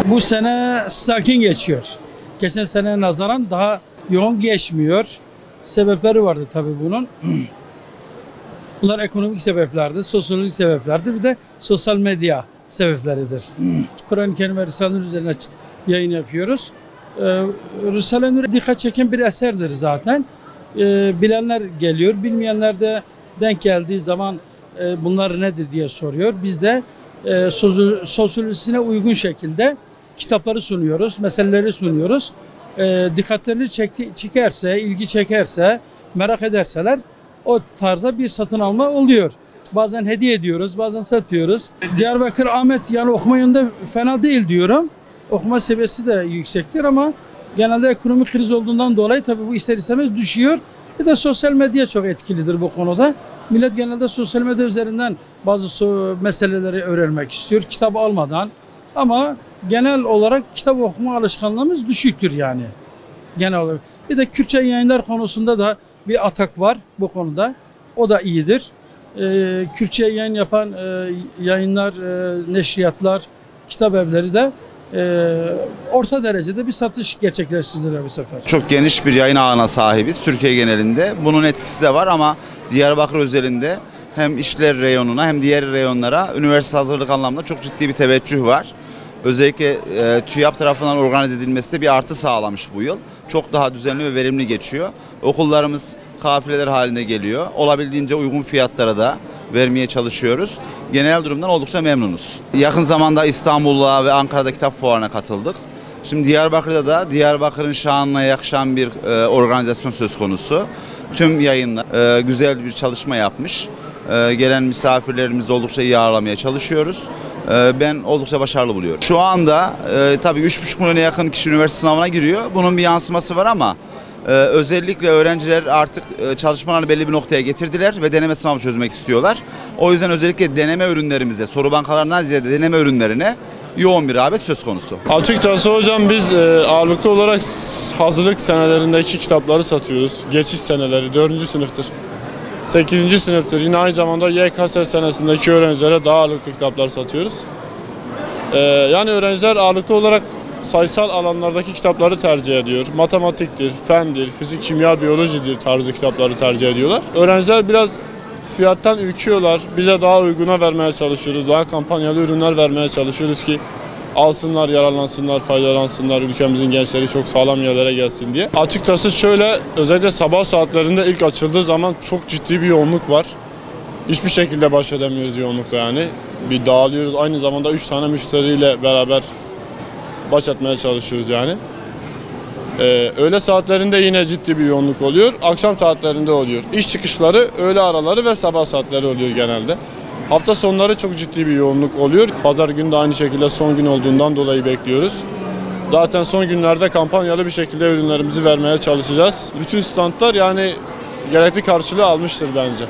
Bu sene sakin geçiyor. Geçen seneye nazaran daha yoğun geçmiyor. Sebepleri vardı tabii bunun. Bunlar ekonomik sebeplerdi, sosyolojik sebeplerdi. Bir de sosyal medya sebepleridir. Kur'an-ı Kerim ve Risale-i Nur üzerine yayın yapıyoruz. Risale-i Nur dikkat çeken bir eserdir zaten. Bilenler geliyor, bilmeyenler de denk geldiği zaman bunlar nedir diye soruyor. Biz de sosyolojisine uygun şekilde kitapları sunuyoruz, meseleleri sunuyoruz. Dikkatlerini çekerse, ilgi çekerse, merak ederseler o tarza bir satın alma oluyor. Bazen hediye ediyoruz, bazen satıyoruz. Diyarbakır Ahmet yani okuma yönünde fena değil diyorum. Okuma seviyesi de yüksektir ama genelde ekonomik kriz olduğundan dolayı tabii bu ister istemez düşüyor. Bir de sosyal medya çok etkilidir bu konuda. Millet genelde sosyal medya üzerinden bazı meseleleri öğrenmek istiyor, kitap almadan. Ama genel olarak kitap okuma alışkanlığımız düşüktür yani. Genel olarak. Bir de Kürtçe yayınlar konusunda da bir atak var bu konuda. O da iyidir. Kürtçe yayın yapan yayınlar, neşriyatlar, kitap evleri de orta derecede bir satış gerçekleştirdiler bu sefer. Çok geniş bir yayın ağına sahibiz Türkiye genelinde. Bunun etkisi de var ama Diyarbakır özelinde hem işler reyonuna hem diğer reyonlara üniversite hazırlık anlamında çok ciddi bir teveccüh var. Özellikle TÜYAP tarafından organize edilmesi de bir artı sağlamış bu yıl. Çok daha düzenli ve verimli geçiyor. Okullarımız kafileler halinde geliyor. Olabildiğince uygun fiyatlara da vermeye çalışıyoruz. Genel durumdan oldukça memnunuz. Yakın zamanda İstanbul'da ve Ankara'da kitap fuarına katıldık. Şimdi Diyarbakır'da da Diyarbakır'ın şanına yakışan bir organizasyon söz konusu. Tüm yayınlar güzel bir çalışma yapmış. Gelen misafirlerimizi oldukça iyi ağırlamaya çalışıyoruz. Ben oldukça başarılı buluyorum. Şu anda tabii 3,5 milyona yakın kişi üniversite sınavına giriyor. Bunun bir yansıması var ama özellikle öğrenciler artık çalışmalarını belli bir noktaya getirdiler ve deneme sınavı çözmek istiyorlar. O yüzden özellikle deneme ürünlerimize, soru bankalarından ziyade deneme ürünlerine yoğun bir rağbet söz konusu. Açıkçası hocam biz ağırlıklı olarak hazırlık senelerindeki kitapları satıyoruz. Geçiş seneleri 4. sınıftır. 8. sınıftır. Yine aynı zamanda YKS senesindeki öğrencilere daha ağırlıklı kitaplar satıyoruz. Yani öğrenciler ağırlıklı olarak sayısal alanlardaki kitapları tercih ediyor. Matematiktir, fendir, fizik, kimya, biyolojidir tarzı kitapları tercih ediyorlar. Öğrenciler biraz fiyattan ürküyorlar. Bize daha uyguna vermeye çalışıyoruz. Daha kampanyalı ürünler vermeye çalışıyoruz ki alsınlar, yararlansınlar, faydalansınlar, ülkemizin gençleri çok sağlam yerlere gelsin diye. Açıkçası şöyle, özellikle sabah saatlerinde ilk açıldığı zaman çok ciddi bir yoğunluk var. Hiçbir şekilde baş edemiyoruz yoğunlukla yani. Bir dağılıyoruz. Aynı zamanda 3 tane müşteriyle beraber baş etmeye çalışıyoruz yani. Öğle saatlerinde yine ciddi bir yoğunluk oluyor. Akşam saatlerinde oluyor. İş çıkışları, öğle araları ve sabah saatleri oluyor genelde. Hafta sonları çok ciddi bir yoğunluk oluyor. Pazar günü de aynı şekilde son gün olduğundan dolayı bekliyoruz. Zaten son günlerde kampanyalı bir şekilde ürünlerimizi vermeye çalışacağız. Bütün standlar yani gerekli karşılığı almıştır bence.